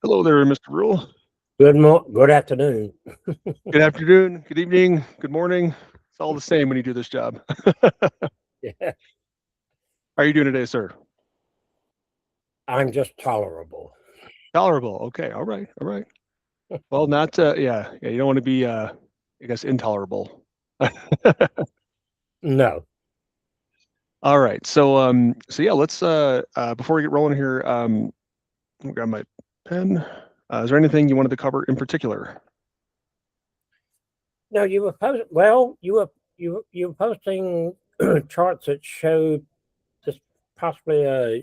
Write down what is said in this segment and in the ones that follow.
Hello there, Mr. Rule. Good afternoon. Good afternoon, good evening, good morning. It's all the same when you do this job. Yeah, How are you doing today, sir? I'm just tolerable. Tolerable. Okay. All right. All right. Well, not. Yeah. You don't want to be. I guess intolerable. No. All right. So yeah. Let's. Before we get rolling here, I'll grab my pen. Is there anything you wanted to cover in particular? No, you were you were posting charts that showed just possibly a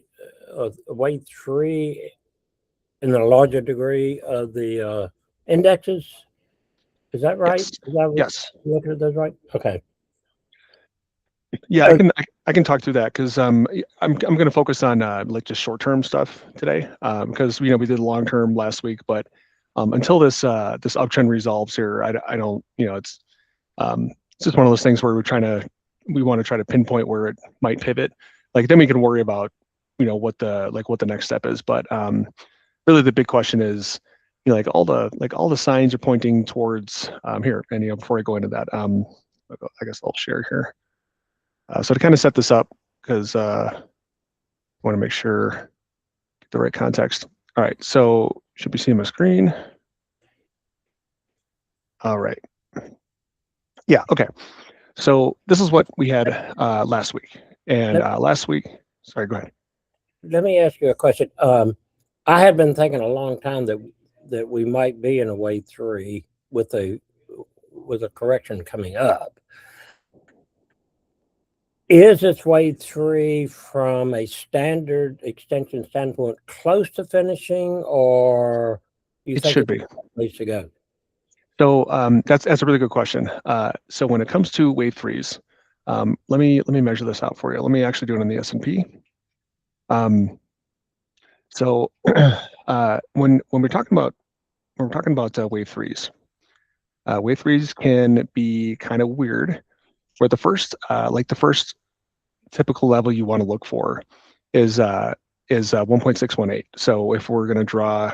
wave three in a larger degree of the indexes. Is that right? Yes. Is that what Yes. you looked at those right? Okay. Yeah, I So, can I can talk through that because I'm going to focus on like just short term stuff today because we did long term last week, but until this this uptrend resolves here, I don't it's just one of those things where we want to try to pinpoint where it might pivot, like then we can worry about what the next step is, but really the big question is like all the signs are pointing towards here, and before I go into that I guess I'll share here. So to kind of set this up, because I want to make sure get the right context. All right, so should be seeing my screen. All right. Yeah, okay. So this is what we had last week. And last week, sorry, go ahead. let me ask you a question. I have been thinking a long time that we might be in a wave three with a correction coming up. Is this wave three from a standard extension standpoint close to finishing, or you It think should it's be. a place to go? So that's a really good question. So when it comes to wave threes, let me measure this out for you. Let me actually do it on the S&P. So when we're talking about wave threes can be kind of weird. Where the first typical level you want to look for is 1.618. So if we're going to draw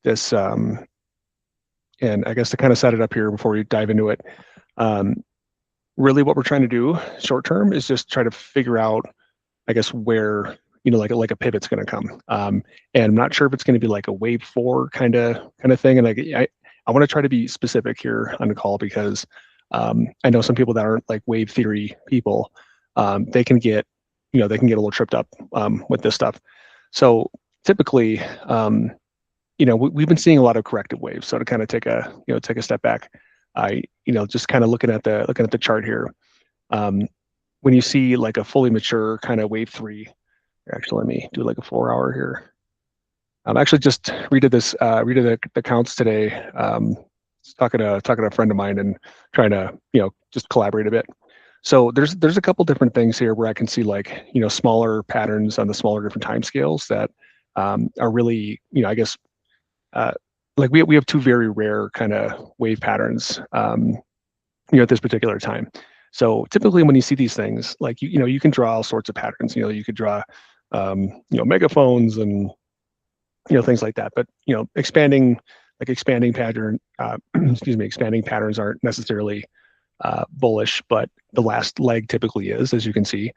this, and I guess to kind of set it up here before we dive into it, really what we're trying to do short term is just try to figure out, I guess, where like a pivot's going to come. And I'm not sure if it's going to be like a wave four kind of thing. And I want to try to be specific here on the call because I know some people that aren't like wave theory people, they can get a little tripped up with this stuff. So typically, we've been seeing a lot of corrective waves. So to kind of take a step back, just kind of looking at the chart here, when you see like a fully mature kind of wave three, actually let me do like a 4 hour here. I'm actually just redid the counts today. Talking to a friend of mine and trying to just collaborate a bit. So there's a couple different things here where I can see like smaller patterns on the smaller different time scales that are really I guess like we have two very rare kind of wave patterns at this particular time. So typically when you see these things, like you can draw all sorts of patterns. You could draw megaphones and things like that. But expanding pattern, expanding patterns aren't necessarily bullish, but the last leg typically is, as you can see.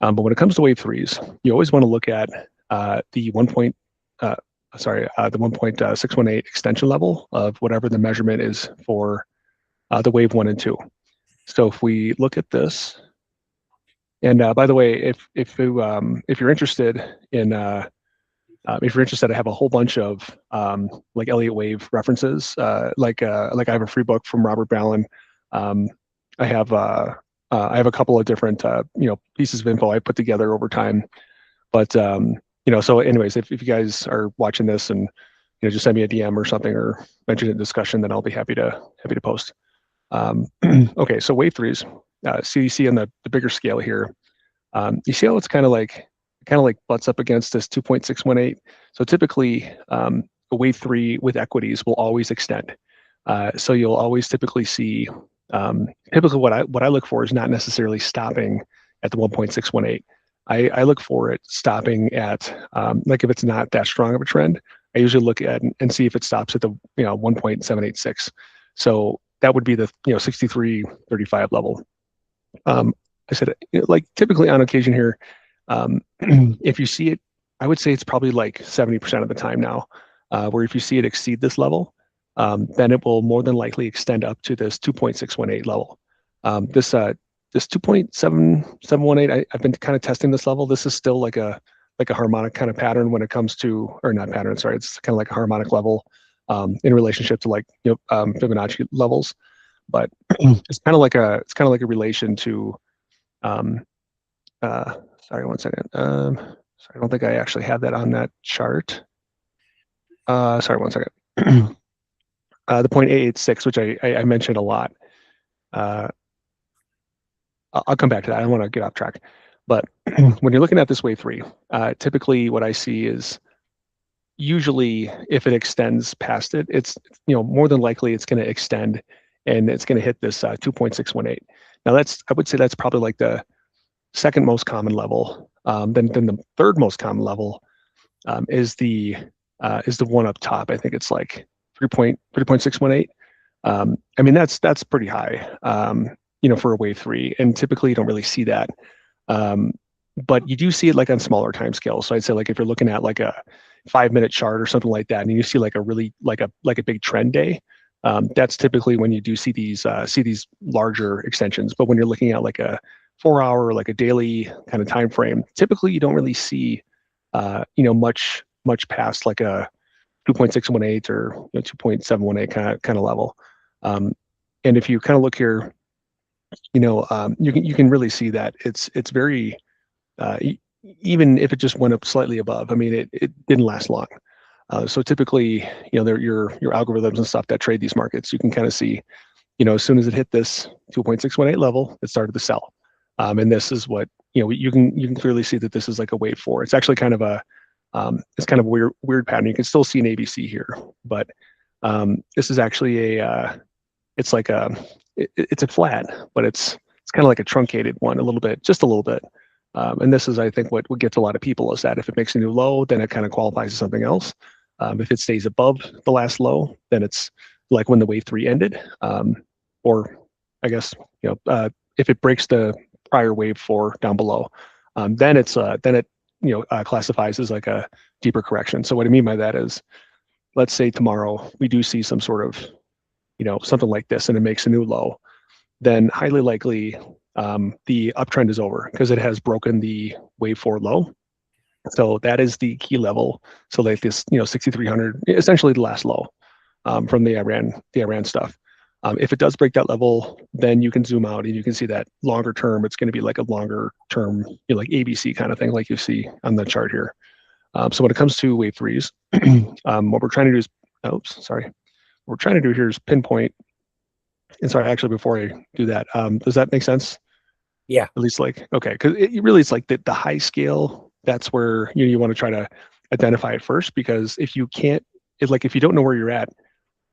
But when it comes to wave threes, you always want to look at the 1.618 extension level of whatever the measurement is for the wave 1 and 2. So if we look at this, and by the way, if you're interested in I have a whole bunch of like Elliott wave references. Like I have a free book from Robert Ballin. I have a couple of different pieces of info I put together over time. But so anyways, if you guys are watching this and just send me a DM or something or mention it in discussion, then I'll be happy to post. Okay, so wave threes. So you see on the bigger scale here, you see how it's kind of like butts up against this 2.618. So typically, a wave three with equities will always extend. So you'll always typically see. Typically, what I look for is not necessarily stopping at the 1.618. I look for it stopping at like if it's not that strong of a trend, I usually look at and see if it stops at the 1.786. So that would be the 63.35 level. I said, like typically on occasion here, if you see it, I would say it's probably like 70% of the time now, where if you see it exceed this level, then it will more than likely extend up to this 2.618 level. This 2.7718, I've been kind of testing this level. This is still like a harmonic kind of pattern when it comes to, or not pattern, sorry, it's kind of like a harmonic level in relationship to like Fibonacci levels. But it's kind of like a relation to sorry, one second. Sorry, I don't think I actually have that on that chart. Sorry, one second. The 0.886, which I mentioned a lot. I'll come back to that. I don't want to get off track. But when you're looking at this wave 3, typically what I see is usually if it extends past it, it's more than likely it's going to extend and it's going to hit this 2.618. Now I would say that's probably like the second most common level. Then the third most common level is the one up top. I think it's like 3.618. I mean that's pretty high, for a wave 3, and typically you don't really see that. But you do see it like on smaller time scales. So I'd say like if you're looking at like a 5-minute chart or something like that, and you see like a really like a big trend day, that's typically when you do see these larger extensions. But when you're looking at like a 4-hour, like a daily kind of time frame, typically you don't really see much past like a 2.618 or 2.718 kind of level. And if you kind of look here, you can really see that it's very even if it just went up slightly above. I mean, it didn't last long. So typically, your algorithms and stuff that trade these markets, you can kind of see, as soon as it hit this 2.618 level, it started to sell. And this is what you can clearly see that this is like a wave 4. It's actually kind of a weird pattern. You can still see an ABC here, but this is actually it's like it's a flat, but it's kind of like a truncated one, just a little bit. And this is, I think, what gets a lot of people is that if it makes a new low, then it kind of qualifies as something else. If it stays above the last low, then it's like when the wave 3 ended, or I guess if it breaks the prior wave 4 down below, then it classifies as like a deeper correction. So what I mean by that is, let's say tomorrow we do see some sort of something like this, and it makes a new low, then highly likely the uptrend is over because it has broken the wave 4 low. So that is the key level. So like this 6,300, essentially the last low from the Iran stuff. If it does break that level, then you can zoom out and you can see that longer term, it's going to be like a longer term, like ABC kind of thing, like you see on the chart here. So when it comes to wave 3s, what we're trying to do is, what we're trying to do here is pinpoint. And sorry, actually, before I do that, does that make sense? Yeah. At least okay, because it's like the high scale. That's where you want to try to identify it first, because if you can't, if you don't know where you're at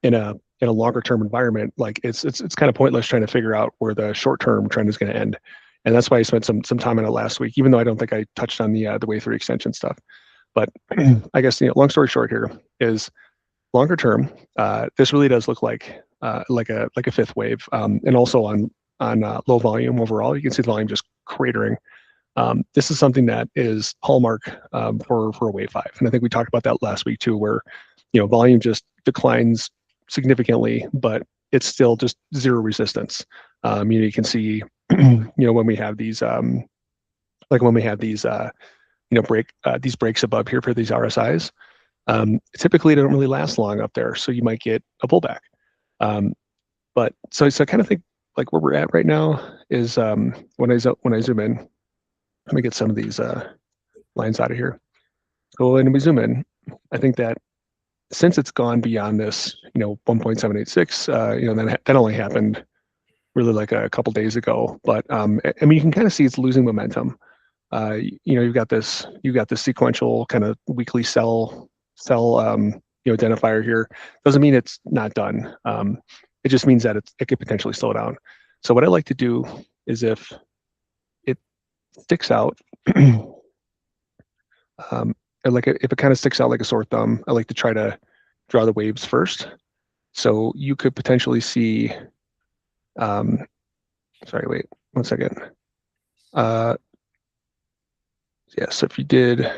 in a longer term environment, like it's kind of pointless trying to figure out where the short term trend is going to end. And that's why I spent some time on it last week, even though I don't think I touched on the wave 3 extension stuff. But I guess long story short here is longer term. This really does look like a fifth wave, and also on low volume overall, you can see the volume just cratering. This is something that is hallmark for a wave 5, and I think we talked about that last week too, where volume just declines significantly, but it's still just zero resistance. You can see when we have these these breaks above here for these RSIs, typically they don't really last long up there, so you might get a pullback. But so I kind of think like where we're at right now is when I zoom in, let me get some of these lines out of here. So when we zoom in, I think that since it's gone beyond this, 1.786, that only happened really like a couple days ago. But I mean, you can kind of see it's losing momentum. You've got this sequential kind of weekly sell identifier here. Doesn't mean it's not done. It just means that it could potentially slow down. So what I like to do is if it sticks out, like if it kind of sticks out like a sore thumb, I like to try to draw the waves first. So you could potentially see, sorry, wait 1 second. Yeah, so if you did,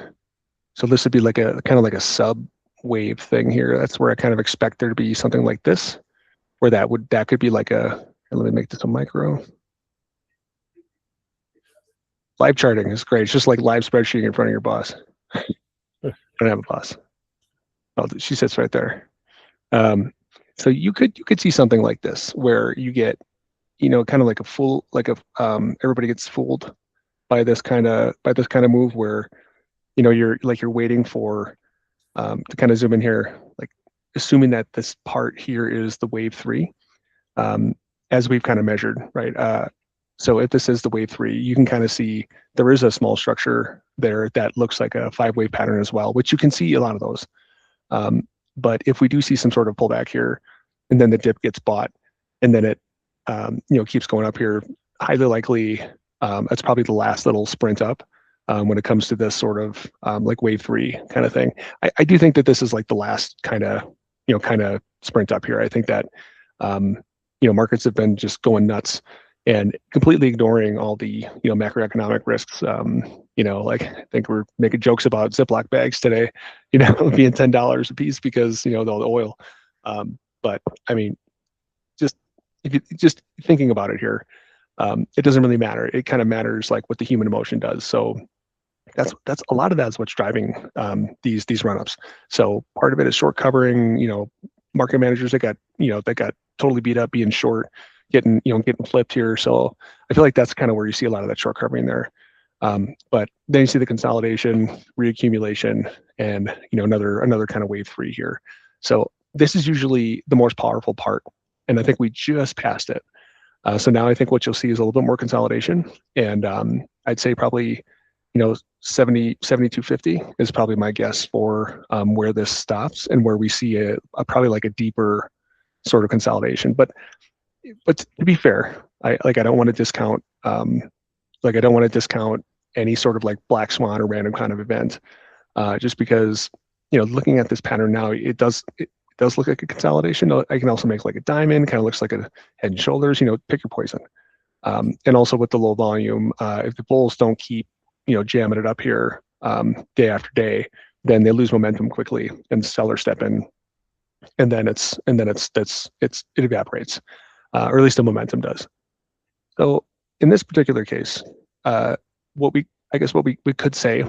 so this would be like a kind of like a sub wave thing here. That's where I kind of expect there to be something like this, where that could be like a, let me make this a micro. Live charting is great. It's just like live spreadsheeting in front of your boss. I don't have a boss. Oh, she sits right there. So you could see something like this where you get, kind of like a full, like a everybody gets fooled by this kind of move where, you're waiting for to kind of zoom in here, like assuming that this part here is the wave three, as we've kind of measured, right? So if this is the wave three, you can kind of see there is a small structure there that looks like a 5-wave pattern as well, which you can see a lot of those. But if we do see some sort of pullback here, and then the dip gets bought, and then it keeps going up here, highly likely that's probably the last little sprint up when it comes to this sort of like wave three kind of thing. I do think that this is like the last kind of sprint up here. I think that markets have been just going nuts and completely ignoring all the macroeconomic risks. Like I think we're making jokes about Ziploc bags today, being $10 a piece because the oil. But I mean, just if you just thinking about it here, it doesn't really matter. It kind of matters like what the human emotion does. So that's a lot of that's what's driving these run-ups. So part of it is short covering. Market managers that got totally beat up being short, getting flipped here. So I feel like that's kind of where you see a lot of that short covering there. But then you see the consolidation, reaccumulation, and another kind of wave three here. So this is usually the most powerful part, and I think we just passed it. So now I think what you'll see is a little bit more consolidation, and I'd say probably 7250 is probably my guess for where this stops and where we see a probably like a deeper sort of consolidation. But to be fair, I don't want to discount any sort of like black swan or random kind of event, just because looking at this pattern now, it does look like a consolidation. I can also make like a diamond, kind of looks like a head and shoulders. Pick your poison. And also with the low volume, if the bulls don't keep jamming it up here day after day, then they lose momentum quickly and sellers step in, and then it evaporates, or at least the momentum does. So in this particular case, what we could say,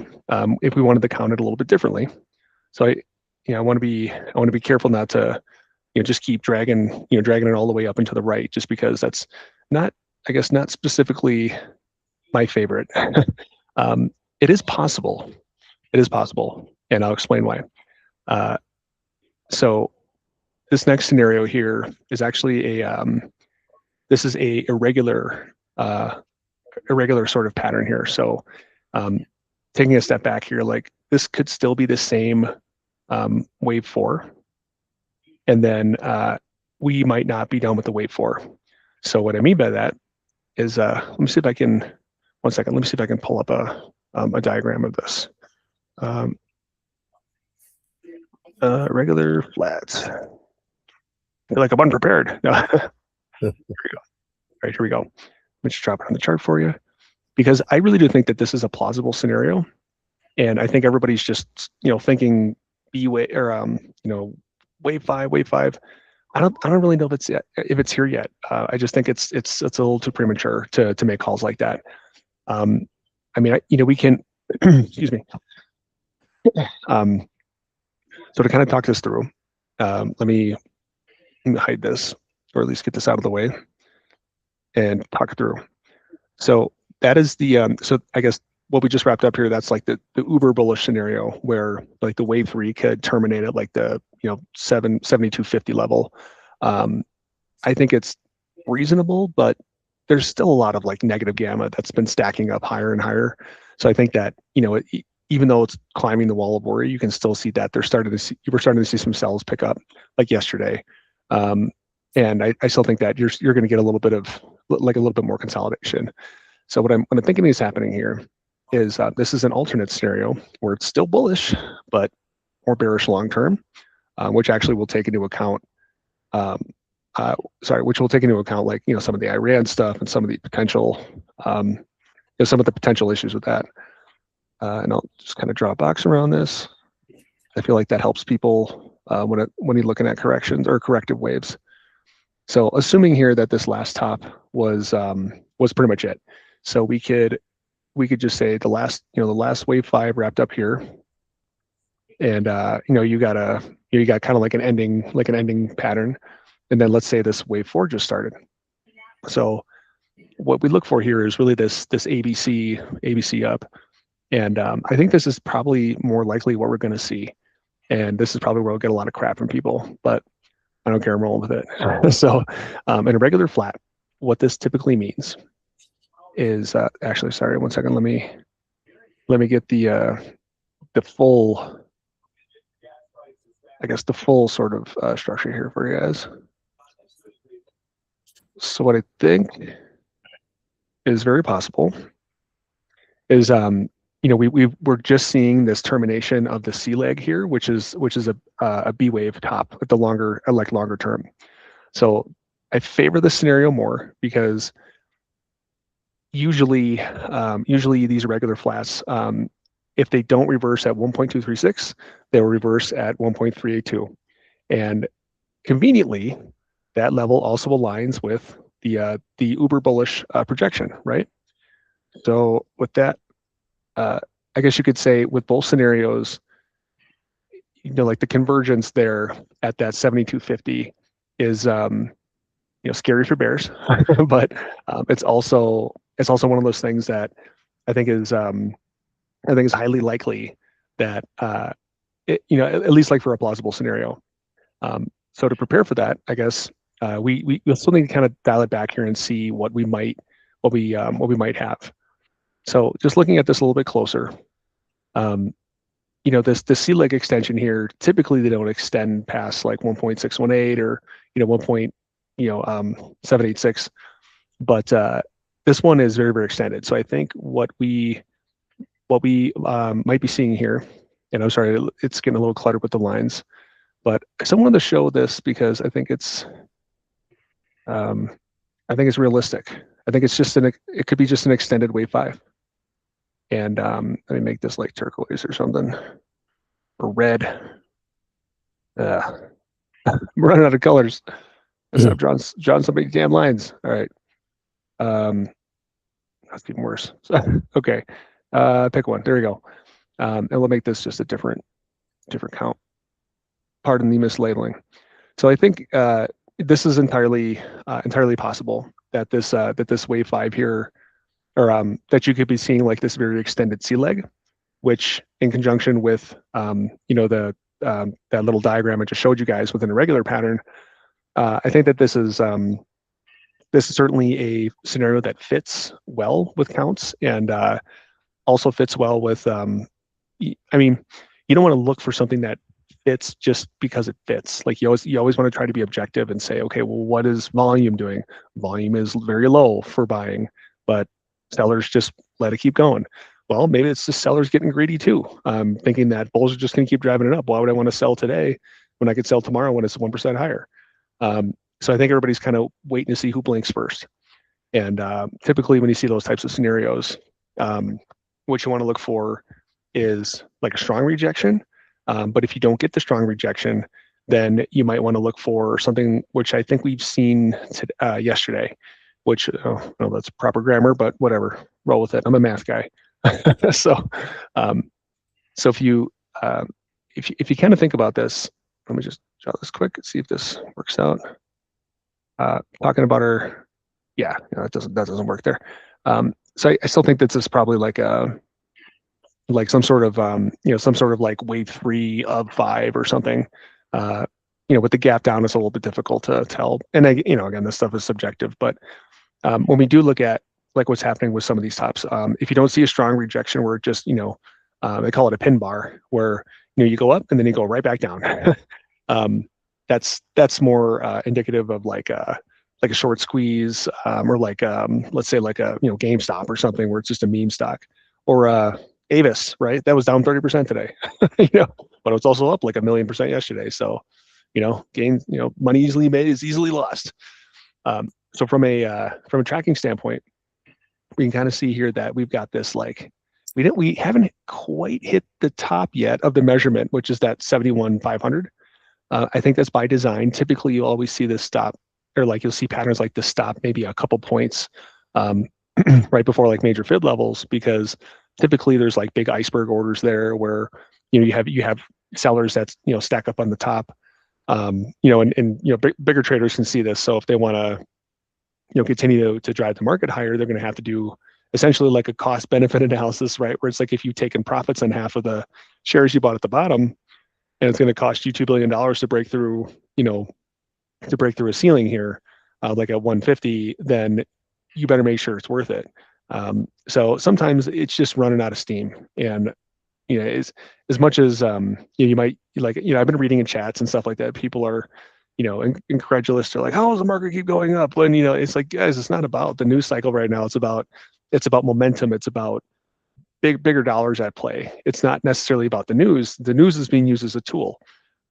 if we wanted to count it a little bit differently. So I want to be careful not to just keep dragging it all the way up and to the right, just because that's not specifically my favorite. It is possible. And I'll explain why. So this next scenario here is actually this is a irregular sort of pattern here. So taking a step back here, like this could still be the same wave 4, and then we might not be done with the wave 4. So what I mean by that is, let me see if I can, 1 second, let me see if I can pull up a diagram of this. Regular flats. I feel like I'm unprepared. No. Here we go. All right, here we go. Let me just drop it on the chart for you, because I really do think that this is a plausible scenario, and I think everybody's just thinking B wave or wave 5. I don't really know if it's here yet. I just think it's a little too premature to make calls like that. I mean, we can excuse me. So to kind of talk this through, let me hide this, or at least get this out of the way and talk it through. So that is the so I guess what we just wrapped up here, that's like the uber bullish scenario where like the wave 3 could terminate at like the 7250 level. I think it's reasonable, but there's still a lot of like negative gamma that's been stacking up higher and higher. So I think that even though it's climbing the wall of worry, you can still see that we're starting to see some sells pick up like yesterday. And I still think that you're going to get a little bit more consolidation. So what I'm thinking is happening here is this is an alternate scenario where it's still bullish, but more bearish long term, which actually will take into account, which will take into account like some of the Iran stuff and some of the potential, some of the potential issues with that. And I'll just kind of draw a box around this. I feel like that helps people when you're looking at corrections or corrective waves. So assuming here that this last top was pretty much it. So we could just say the last wave 5 wrapped up here, and you got kind of like an ending pattern, and then let's say this wave 4 just started. So what we look for here is really this ABC up, and I think this is probably more likely what we're going to see, and this is probably where we'll get a lot of crap from people, but I don't care, I'm rolling with it. So in a regular flat, what this typically means is actually, sorry, one second. Let me get the full, I guess the full sort of structure here for you guys. So what I think is very possible is we're just seeing this termination of the C leg here, which is a B wave top at the longer term. So I favor this scenario more because usually these regular flats, if they don't reverse at 1.236, they'll reverse at 1.382, and conveniently that level also aligns with the uber bullish projection, right? So with that, I guess you could say with both scenarios, like the convergence there at that 7250 is scary for bears, but it's also one of those things that I think is highly likely that at least like for a plausible scenario. So to prepare for that, I guess we'll still need to kind of dial it back here and see what we might have. So just looking at this a little bit closer, this C leg extension here, typically they don't extend past like 1.618 or 1.786, but this one is very, very extended. So I think what we might be seeing here, and I'm sorry, it's getting a little cluttered with the lines, but I still wanted to show this because I think it's realistic. I think it's just it could be just an extended wave 5. And let me make this like turquoise or something, or red. I'm running out of colors. I've drawn so many damn lines. All right. That's even worse. Okay. Pick one. There you go. And we'll make this just a different count. Pardon the mislabeling. So I think this is entirely possible that this wave 5 here, or that you could be seeing like this very extended C leg, which in conjunction with that little diagram I just showed you guys within a regular pattern, I think that this is certainly a scenario that fits well with counts, and also fits well with I mean, you don't want to look for something that fits just because it fits. Like you always want to try to be objective and say, okay, well, what is volume doing? Volume is very low for buying, but sellers just let it keep going. Well, maybe it's just sellers getting greedy too, thinking that bulls are just going to keep driving it up. Why would I want to sell today when I could sell tomorrow when it's 1% higher? So I think everybody's kind of waiting to see who blinks first. And typically when you see those types of scenarios, what you want to look for is like a strong rejection. But if you don't get the strong rejection, then you might want to look for something which I think we've seen yesterday, which, no, that's proper grammar, but whatever, roll with it. I'm a math guy. So if you kind of think about this, let me just jot this quick and see if this works out. Talking about that doesn't work there. So I still think that this is probably like some sort of like wave 3 of 5 or something. With the gap down, it's a little bit difficult to tell. And again, this stuff is subjective, but when we do look at like what's happening with some of these tops, if you don't see a strong rejection where it just, they call it a pin bar, where you go up and then you go right back down. That's more indicative of like a short squeeze, or like let's say like a GameStop or something where it's just a meme stock. Or Avis, right? That was down 30% today, you know, but it was also up like 1,000,000% yesterday. So, you know, gain, you know, money easily made is easily lost. So from a tracking standpoint, we can kind of see here that we've got this like we haven't quite hit the top yet of the measurement, which is that 71,500. I think that's by design. Typically, you always see this stop, or like you'll see patterns like this stop maybe a couple points um, right before like major fib levels, because typically there's like big iceberg orders there where you know you have sellers that's you know stack up on the top, you know, and you know bigger traders can see this. So if they want to you know continue to drive the market higher, they're going to have to do essentially like a cost benefit analysis, right? Where it's like if you've taken profits on half of the shares you bought at the bottom, and it's going to cost you $2 billion to break through, you know, to break through a ceiling here, like at 150, then you better make sure it's worth it. So sometimes it's just running out of steam, and you know, as much as you, know, you might like, you know, I've been reading in chats and stuff like that. People are, you know, incredulous. They're like, "How does the market keep going up?" When you know, it's like, guys, it's not about the news cycle right now. It's about momentum. It's about bigger dollars at play. It's not necessarily about the news. The news is being used as a tool.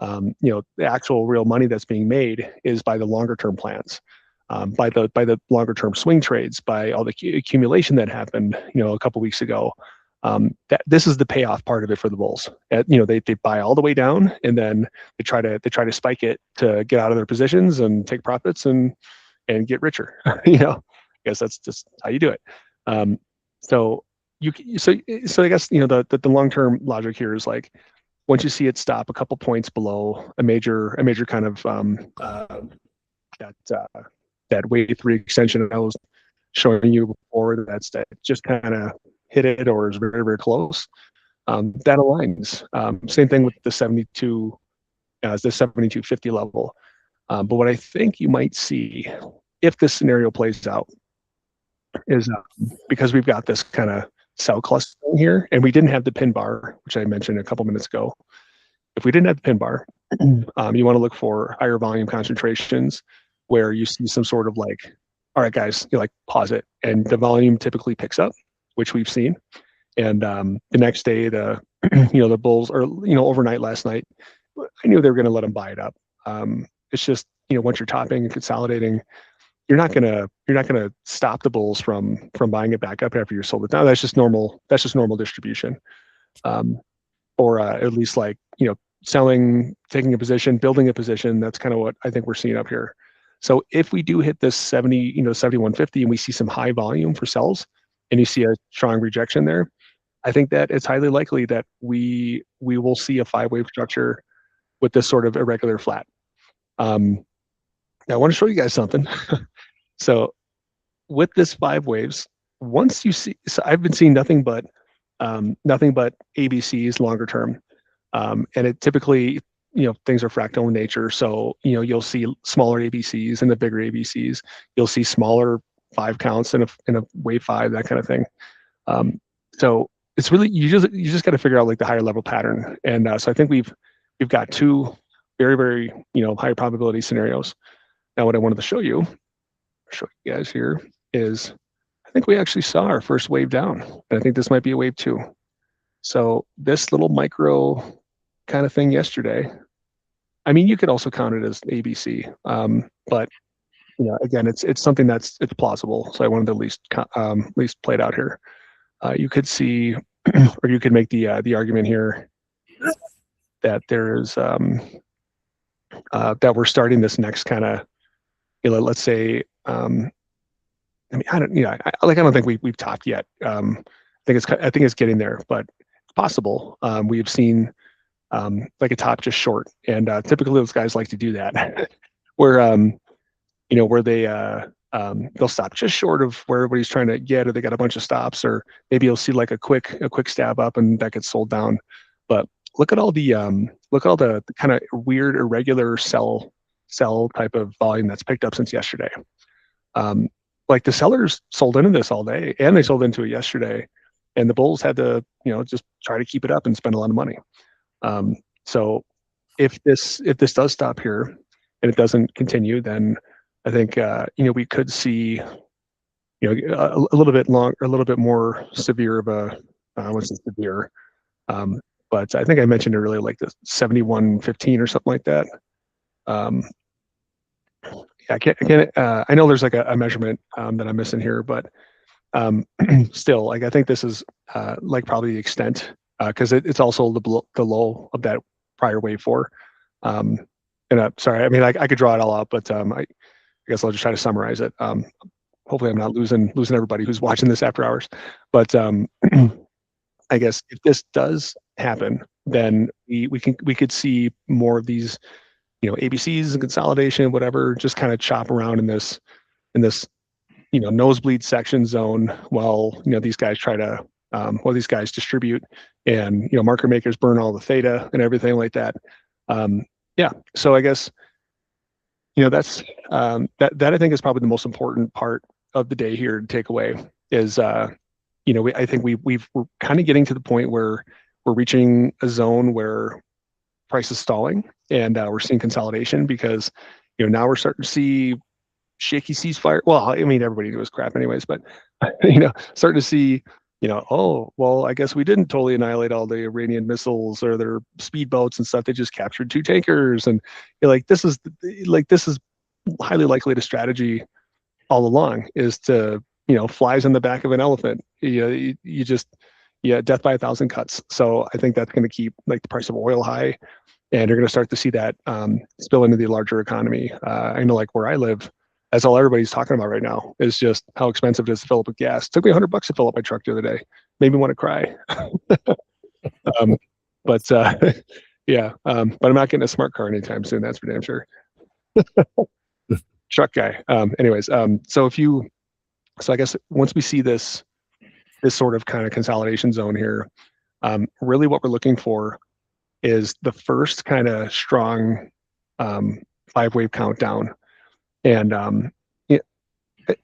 You know, the actual real money that's being made is by the longer term plans, by the longer term swing trades, by all the accumulation that happened, you know, a couple weeks ago. That this is the payoff part of it for the bulls. You know, they buy all the way down, and then they try to spike it to get out of their positions and take profits and get richer. You know, I guess that's just how you do it. So you so I guess you know the long term logic here is like once you see it stop a couple points below a major kind of that that wave 3 extension I was showing you before, that just kind of hit it or is very very close, that aligns. Same thing with the 72 the 7250 level. But what I think you might see if this scenario plays out is because we've got this kind of cell cluster here, and we didn't have the pin bar, which I mentioned a couple minutes ago. If we didn't have the pin bar, you want to look for higher volume concentrations where you see some sort of like, all right, guys, you like pause it, and the volume typically picks up, which we've seen. And the next day, the you know the bulls, or you know overnight last night, I knew they were going to let them buy it up. It's just you know once you're topping and consolidating, you're not gonna stop the bulls from buying it back up after you're sold it down. That's just normal. That's just normal distribution, or at least like you know selling, taking a position, building a position. That's kind of what I think we're seeing up here. So if we do hit this 7150, and we see some high volume for sells, and you see a strong rejection there, I think that it's highly likely that we will see a 5-wave structure with this sort of irregular flat. Now I want to show you guys something. So with this 5 waves, once you see, so I've been seeing nothing but ABCs longer term, and it typically, you know, things are fractal in nature. So you know, you'll see smaller ABCs and the bigger ABCs. You'll see smaller 5 counts in a wave 5, that kind of thing. So it's really you just got to figure out like the higher level pattern. And so I think we've got 2 very very you know high probability scenarios. Now what I wanted to show you guys here is I think we actually saw our first wave down, and I think this might be a wave 2. So this little micro kind of thing yesterday, I mean, you could also count it as ABC, but you know, again, it's something it's plausible. So I wanted to at least play it out here. You could see, or you could make the argument here that there's that we're starting this next kind of, you know, let's say, I mean, I don't think we've topped yet. I think it's getting there, but it's possible. We've seen like a top just short, and typically those guys like to do that, where you know where they'll stop just short of where everybody's trying to get, or they got a bunch of stops, or maybe you'll see like a quick stab up and that gets sold down. But look at all the kind of weird irregular sell type of volume that's picked up since yesterday. Like the sellers sold into this all day, and they sold into it yesterday, and the bulls had to you know just try to keep it up and spend a lot of money. So if this does stop here and it doesn't continue, then I think you know we could see you know a little bit more severe of a was severe. But I think I mentioned earlier, like the 71.15 or something like that. I can't. I know there's like a measurement that I'm missing here, but still, like I think this is like probably the extent because it's also the low of that prior wave 4. And sorry, I mean I could draw it all out, but I guess I'll just try to summarize it. Hopefully, I'm not losing everybody who's watching this after hours. But I guess if this does happen, then we could see more of these, ABCs and consolidation, whatever, just kind of chop around in this nosebleed section zone while these guys try to these guys distribute and market makers burn all the theta and everything like that. Yeah, so I guess that's that I think is probably the most important part of the day here to take away is I think we're kind of getting to the point where we're reaching a zone where price is stalling and we're seeing consolidation because now we're starting to see shaky ceasefire. Well, I mean everybody knew it was crap anyways, but starting to see oh well, I guess we didn't totally annihilate all the Iranian missiles or their speedboats and stuff. They just captured 2 tankers, and this is highly likely the strategy all along is to flies on the back of an elephant. You just death by 1,000 cuts. So I think that's going to keep like the price of oil high, and you're going to start to see that spill into the larger economy. I know like where I live, that's all everybody's talking about right now is just how expensive it is to fill up with gas. It took me $100 to fill up my truck the other day. Made me want to cry. But yeah, but I'm not getting a smart car anytime soon. That's for damn sure. Truck guy. Anyways, so I guess once we see this sort of kind of consolidation zone here, really what we're looking for is the first kind of strong 5-wave countdown. And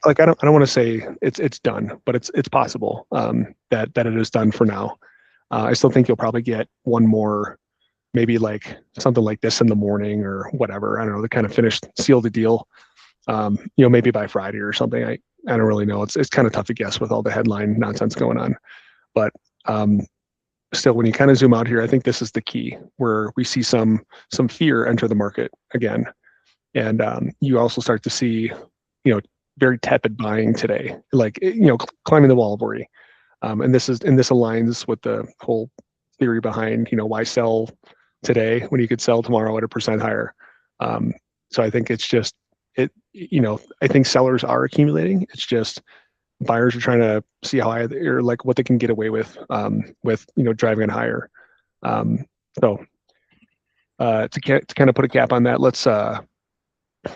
like I don't want to say it's done, but it's possible that it is done for now. I still think you'll probably get one more, maybe like something like this in the morning or whatever. I don't know, to kind of seal the deal. Maybe by Friday or something. I don't really know. It's kind of tough to guess with all the headline nonsense going on. But still, when you kind of zoom out here, I think this is the key where we see some fear enter the market again. And you also start to see, very tepid buying today, like, climbing the wall of worry. And this aligns with the whole theory behind, why sell today when you could sell tomorrow at 1% higher. So I think it's just, I think sellers are accumulating. It's just buyers are trying to see how high or like what they can get away with driving it higher. So to kind of put a cap on that, let's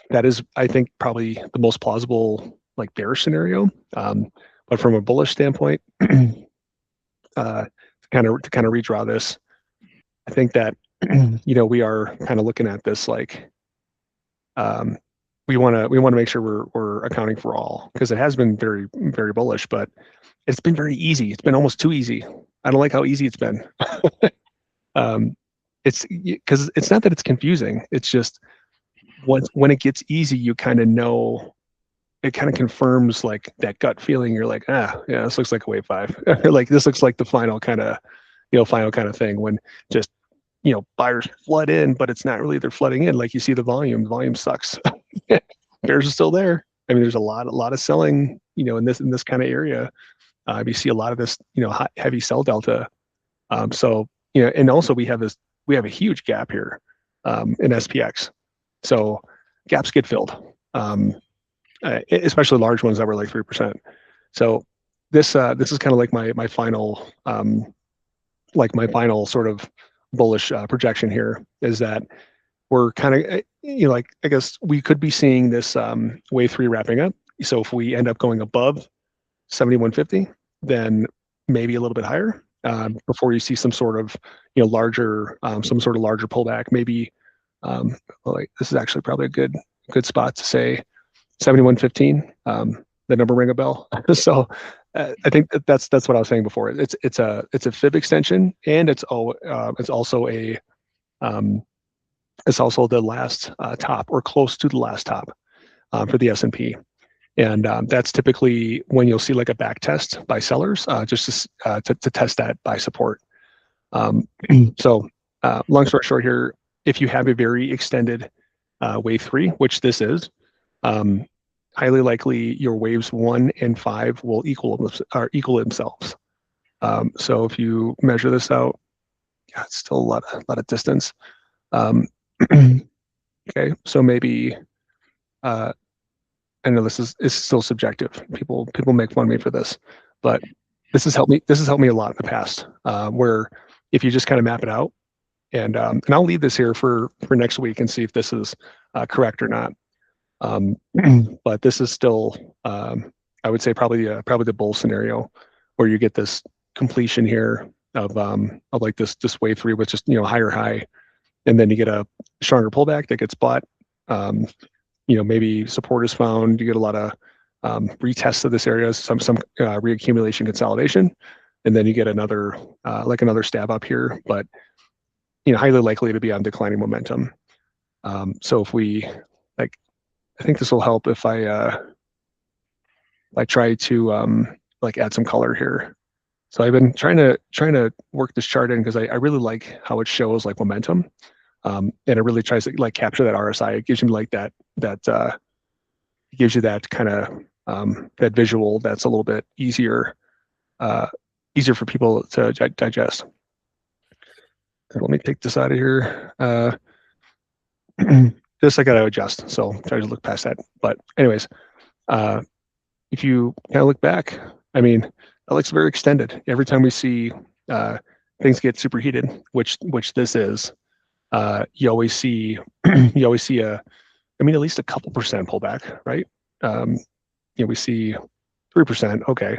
that is, I think, probably the most plausible like bearish scenario. But from a bullish standpoint, to kind of redraw this, I think that we are kind of looking at this like we want to make sure we're accounting for all, because it has been very, very bullish, but it's been very easy. It's been almost too easy. I don't like how easy it's been. It's because it's not that it's confusing. It's just when it gets easy, you kind of know. It kind of confirms like that gut feeling. You're like, yeah, this looks like a wave 5. Like this looks like the final kind of thing when just buyers flood in, but it's not really they're flooding in. Like you see the volume sucks. Bears are still there. I mean, there's a lot of selling, in this kind of area. You see a lot of this, heavy sell delta. So, and also we have a huge gap here in SPX. So gaps get filled, especially large ones that were like 3%. So this is kind of like my final sort of bullish projection here is that we're kind of like I guess we could be seeing this wave 3 wrapping up. So if we end up going above 71.50, then maybe a little bit higher before you see some sort of larger pullback. Maybe like this is actually probably a good spot to say 71.15. The number ring a bell. So I think that's what I was saying before. It's a fib extension, and it's also the last top or close to the last top for the S&P. And that's typically when you'll see like a back test by sellers, just to test that by support. So long story short here, if you have a very extended wave 3, which this is, highly likely your waves 1 and 5 will equal themselves. So if you measure this out, yeah, it's still a lot of distance. Okay, so maybe I know this is still subjective. People make fun of me for this, but this has helped me. This has helped me a lot in the past. Where if you just kind of map it out, and I'll leave this here for next week and see if this is correct or not. But this is still, I would say, probably the bull scenario, where you get this completion here of like this wave 3 with just higher high, and then you get a stronger pullback that gets bought. Maybe support is found. You get a lot of retests of this area, some reaccumulation consolidation, and then you get another stab up here, but highly likely to be on declining momentum. So if we I think this will help if I try to add some color here. So I've been trying to work this chart in because I really like how it shows like momentum. And it really tries to like capture that RSI. It gives you like that it gives you that kind of that visual that's a little bit easier for people to digest. And let me take this out of here. This I gotta adjust, so try to look past that. But anyways, if you kind of look back, I mean, that looks very extended. Every time we see things get superheated, which this is, you always see at least a couple percent pullback, right? We see 3%. Okay,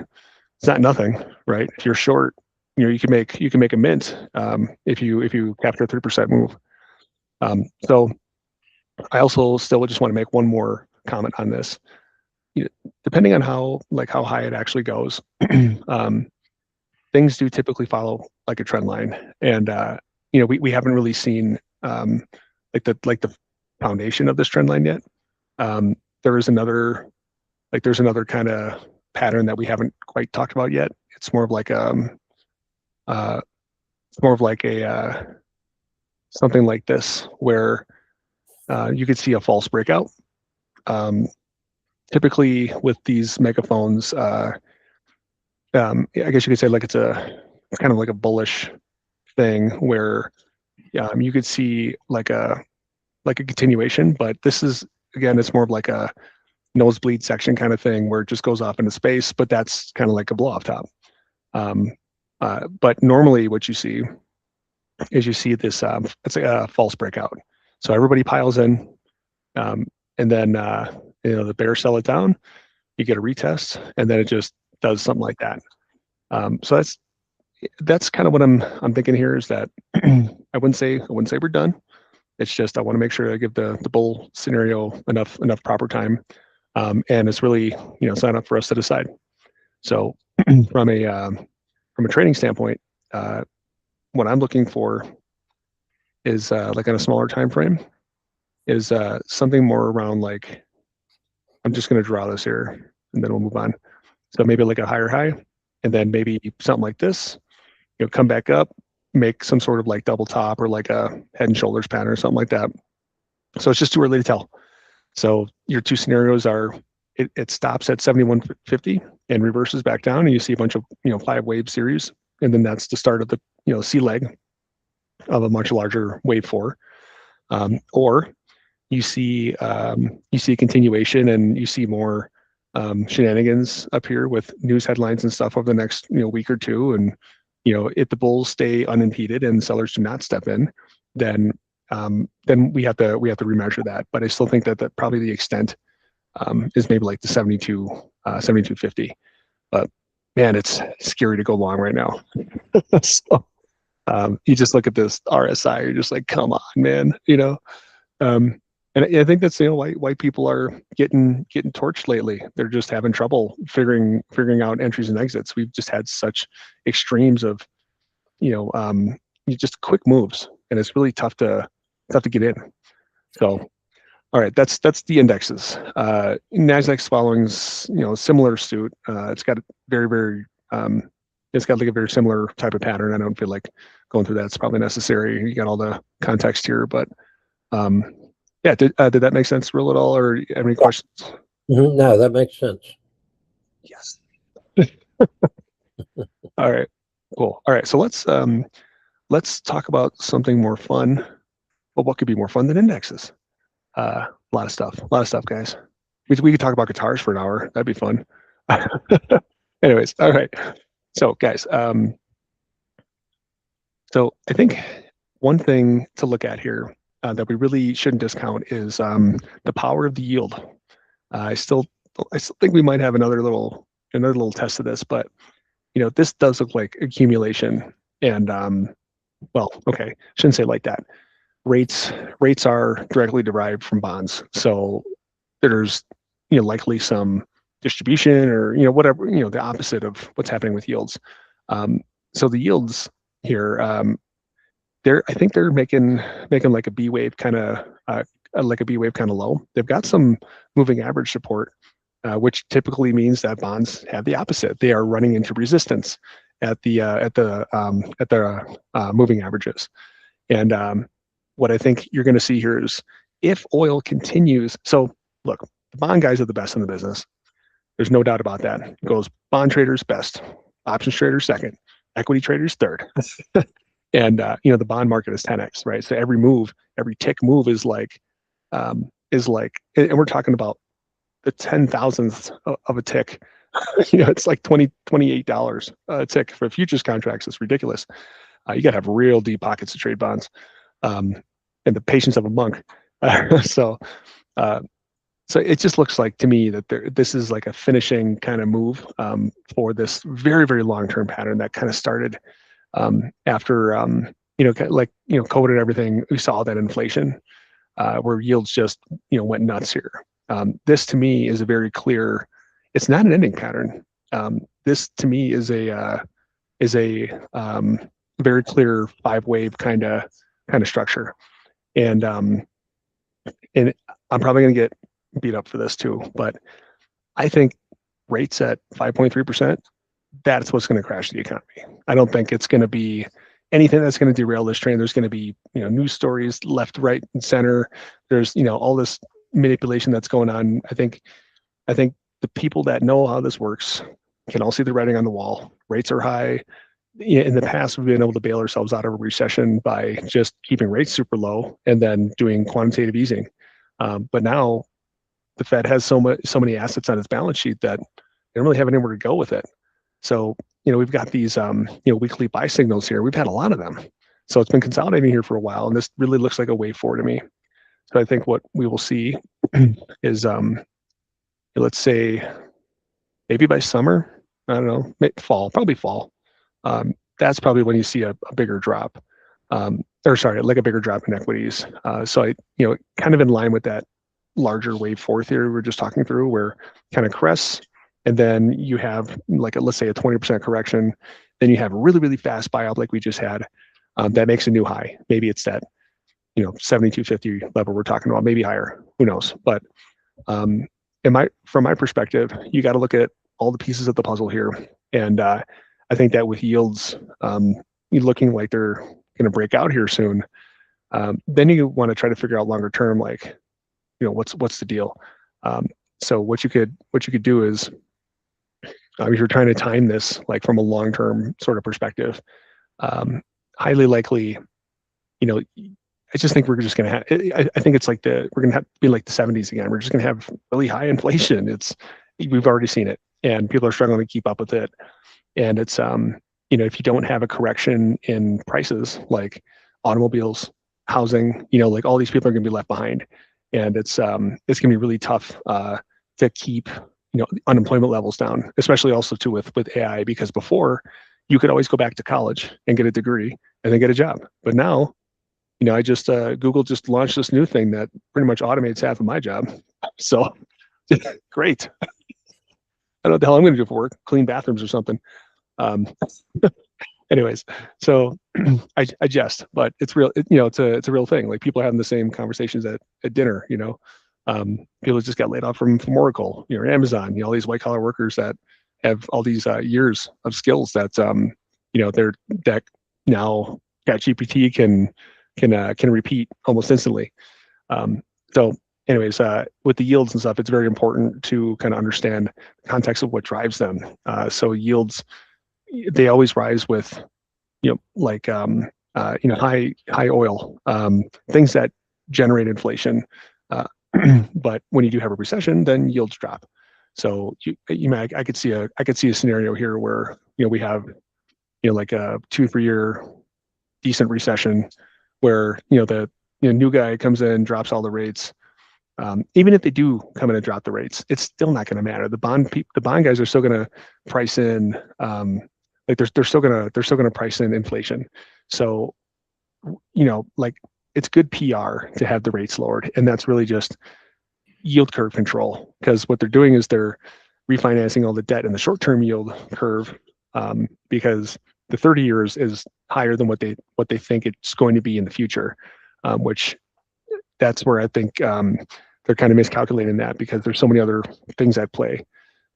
it's not nothing, right? If you're short, you can make a mint if you capture a 3% move. So I also still just want to make one more comment on this. Depending on how high it actually goes, things do typically follow like a trend line, and we haven't really seen the foundation of this trend line yet. There's another kind of pattern that we haven't quite talked about yet. It's more of like something like this, where you could see a false breakout. Typically with these megaphones, I guess you could say like it's kind of like a bullish thing where you could see like a continuation, but this is, again, it's more of like a nosebleed section kind of thing where it just goes off into space, but that's kind of like a blow off top. But normally what you see is this, it's like a false breakout. So everybody piles in, and then the bears sell it down, you get a retest, and then it just does something like that. So that's kind of what I'm thinking here, is that I wouldn't say we're done. It's just I want to make sure I give the bull scenario enough proper time, and it's really it's not up for us to decide. So from a trading standpoint, what I'm looking for is like on a smaller time frame, is something more around like, I'm just going to draw this here and then we'll move on. So maybe like a higher high, and then maybe something like this, come back up, make some sort of like double top or like a head and shoulders pattern or something like that. So it's just too early to tell. So your two scenarios are, it stops at 71.50 and reverses back down, and you see a bunch of 5 wave series, and then that's the start of the C leg of a much larger wave 4. Or you see a continuation, and you see more shenanigans up here with news headlines and stuff over the next week or two, and if the bulls stay unimpeded and sellers do not step in, then we have to remeasure that. But I still think that probably the extent is maybe like the 72.50. But man, it's scary to go long right now. So you just look at this RSI, you're just like, come on, man, and I think that's why people are getting torched lately. They're just having trouble figuring out entries and exits. We've just had such extremes of just quick moves, and it's really tough to get in. So All right, that's the indexes. Nasdaq's following, similar suit. It's got a very it's got like a very similar type of pattern. I don't feel like going through that. It's probably necessary. You got all the context here, but yeah, did that make sense real at all, or have any questions? No, that makes sense. Yes. All right, cool. All right, so let's talk about something more fun. Well, what could be more fun than indexes? A lot of stuff, guys. We could talk about guitars for an hour. That'd be fun. Anyways, all right. So, guys, so I think one thing to look at here that we really shouldn't discount is the power of the yield. I still think we might have another little test of this, but this does look like accumulation, and well, okay, shouldn't say it like that. Rates are directly derived from bonds, so there's likely some distribution or whatever, the opposite of what's happening with yields. So the yields here, I think they're making like a B wave kind of low. They've got some moving average support, which typically means that bonds have the opposite. They are running into resistance at the moving averages. And what I think you're going to see here is if oil continues. So look, the bond guys are the best in the business. There's no doubt about that. It goes bond traders best, options traders second, equity traders third. And the bond market is 10x, right? So every tick move is like, and we're talking about the 10,000th of a tick. It's like $28 a tick for futures contracts. It's ridiculous. You got to have real deep pockets to trade bonds, and the patience of a monk. So it just looks like to me that this is like a finishing kind of move for this very long-term pattern that kind of started after COVID and everything. We saw that inflation where yields just went nuts here. This to me is a very clear. It's not an ending pattern. This to me is a very clear 5-wave kind of structure, and I'm probably going to get beat up for this too, but I think rates at 5.3%, that's what's going to crash the economy. I don't think it's going to be anything that's going to derail this train. There's going to be news stories left, right, and center. There's all this manipulation that's going on. I think the people that know how this works can all see the writing on the wall. Rates are high. In the past, we've been able to bail ourselves out of a recession by just keeping rates super low and then doing quantitative easing. But now the Fed has so many assets on its balance sheet that they don't really have anywhere to go with it. So, we've got these, weekly buy signals here. We've had a lot of them. So it's been consolidating here for a while, and this really looks like a wave forward to me. So I think what we will see is, let's say, maybe by summer, I don't know, probably fall. That's probably when you see a bigger drop, like a bigger drop in equities. So kind of in line with that larger wave 4 theory we were just talking through, where kind of crests, and then you have let's say a 20% correction, then you have a really fast buy up like we just had. That makes a new high. Maybe it's that 7250 level we're talking about, maybe higher. Who knows? But from my perspective, you got to look at all the pieces of the puzzle here, and I think that with yields looking like they're going to break out here soon, then you want to try to figure out longer term, what's the deal. So what you could do is, if you're trying to time this from a long term sort of perspective, highly likely, I just think we're just going to have. I think it's we're going to have to be like the 70s again. We're just going to have really high inflation. We've already seen it, and people are struggling to keep up with it. And it's if you don't have a correction in prices like automobiles, housing, all these people are going to be left behind, and it's going to be really tough to keep unemployment levels down, especially also too with AI, because before you could always go back to college and get a degree and then get a job, but now I just Google just launched this new thing that pretty much automates half of my job. So great. I don't know what the hell I'm going to do for work, clean bathrooms or something. Anyways, so I jest, but it's real. It's a real thing. Like, people are having the same conversations at dinner. People just got laid off from Oracle, or Amazon. All these white collar workers that have all these years of skills that they're that now ChatGPT can repeat almost instantly. So anyways, with the yields and stuff, it's very important to kind of understand the context of what drives them. So yields, they always rise with, high oil, things that generate inflation. But when you do have a recession, then yields drop. So I could see a scenario here where we have like a 2-3 year decent recession where the new guy comes in, drops all the rates. Even if they do come in and drop the rates, it's still not going to matter. The bond guys are still going to price in, like they're still going to price in inflation. So like it's good PR to have the rates lowered, and that's really just yield curve control, because what they're doing is they're refinancing all the debt in the short-term yield curve, because the 30 years is higher than what they think it's going to be in the future, which that's where I think they're kind of miscalculating that, because there's so many other things at play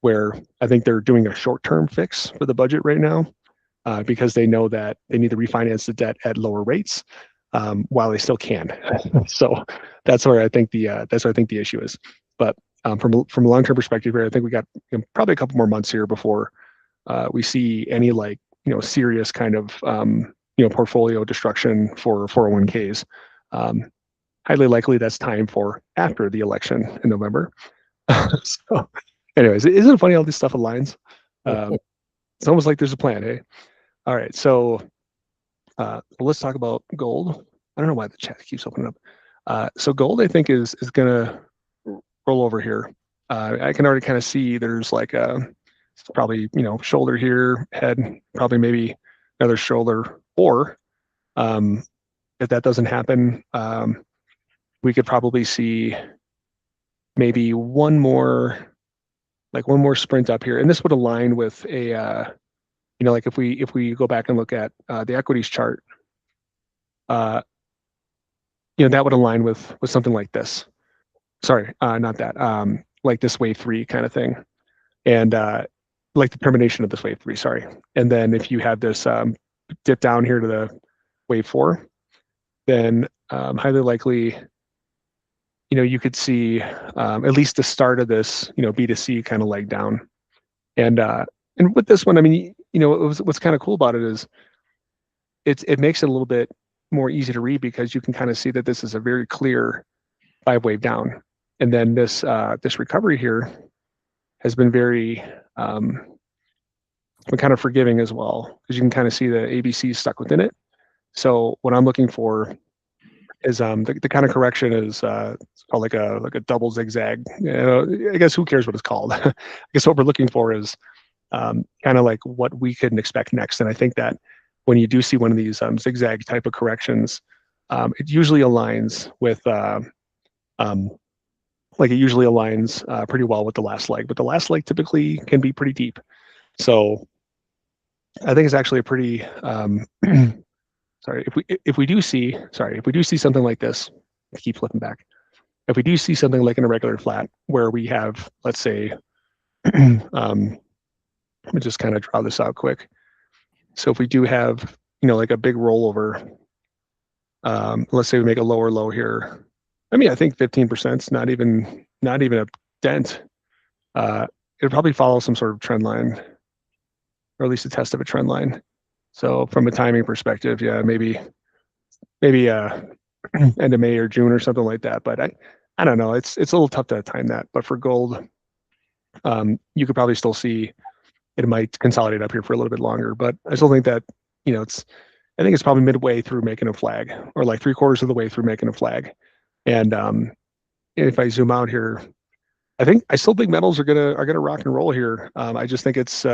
where I think they're doing a short-term fix for the budget right now, because they know that they need to refinance the debt at lower rates while they still can. So that's where I think the issue is. But from a long-term perspective here, I think we got probably a couple more months here before we see any serious kind of portfolio destruction for 401ks. Highly likely that's time for after the election in November. So anyways, isn't it funny how this stuff aligns? It's almost like there's a plan, hey? All right, so let's talk about gold. I don't know why the chat keeps opening up. So gold, I think, is gonna roll over here. I can already kind of see there's like a probably shoulder here, head, probably maybe another shoulder, or if that doesn't happen, we could probably see maybe one more sprint up here, and this would align with a like if we go back and look at the equities chart, that would align with something like this. Sorry, not that. Like this wave 3 kind of thing, and like the termination of this wave 3. Sorry, and then if you have this dip down here to the wave 4, then highly likely, you could see at least the start of this, B2C kind of leg down, and with this one, I mean, what's kind of cool about it is it makes it a little bit more easy to read, because you can kind of see that this is a very clear 5-wave down, and then this recovery here has been very kind of forgiving as well, because you can kind of see the ABC stuck within it. So what I'm looking for is the kind of correction is it's called like a double zigzag. I guess who cares what it's called? I guess what we're looking for is kind of like what we can expect next. And I think that when you do see one of these zigzag type of corrections, it usually aligns with it usually aligns pretty well with the last leg, but the last leg typically can be pretty deep. So I think it's actually a pretty sorry, if we do see something like this, keep flipping back. If we do see something like in a regular flat where we have, let's say, let me just kind of draw this out quick. So if we do have, like a big rollover, let's say we make a lower low here. I mean, I think 15% is not even a dent. It'll probably follow some sort of trend line, or at least a test of a trend line. So from a timing perspective, yeah, maybe end of May or June or something like that. But I don't know. It's a little tough to time that. But for gold, you could probably still see it might consolidate up here for a little bit longer. But I still think that I think it's probably midway through making a flag, or like 3/4 of the way through making a flag. And if I zoom out here, I still think metals are gonna rock and roll here. I just think it's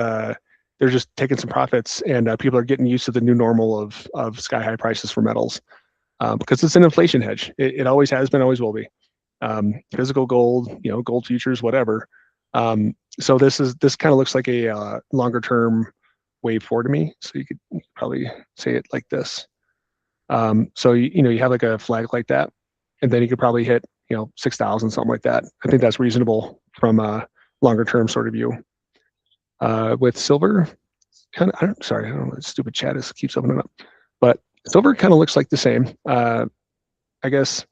they're just taking some profits, and people are getting used to the new normal of sky high prices for metals, because it's an inflation hedge. It always has been, always will be. Physical gold, gold futures, whatever. So this kind of looks like a longer term wave 4 to me. So you could probably say it like this. So you have like a flag like that, and then you could probably hit 6,000, something like that. I think that's reasonable from a longer term sort of view. With silver, kind of, I don't know, stupid chat keeps opening up, but silver kind of looks like the same. I guess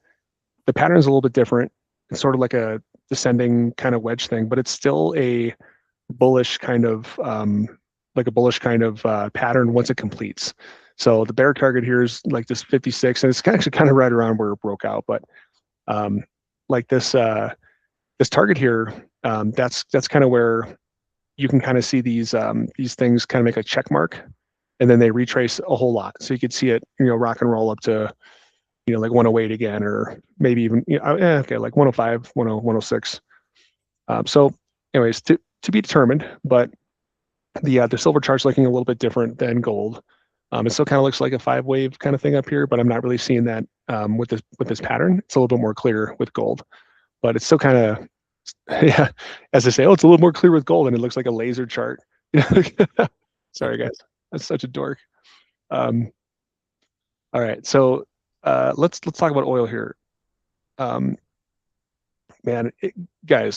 the pattern is a little bit different. It's sort of like a descending kind of wedge thing, but it's still a bullish kind of pattern once it completes. So the bear target here is like this 56, and it's actually kind of right around where it broke out. But like this target here, that's kind of where you can kind of see these things kind of make a check mark, and then they retrace a whole lot. So you could see it, rock and roll up to, like 108 again, or maybe even, okay, like 105, 10, 106. So anyways, to be determined, but the silver chart's looking a little bit different than gold. It still kind of looks like a 5-wave kind of thing up here, but I'm not really seeing that with this pattern. It's a little bit more clear with gold, but it's still kind of, yeah, as I say, it's a little more clear with gold, and it looks like a laser chart. Sorry, guys, that's such a dork. All right, so let's talk about oil here. Guys,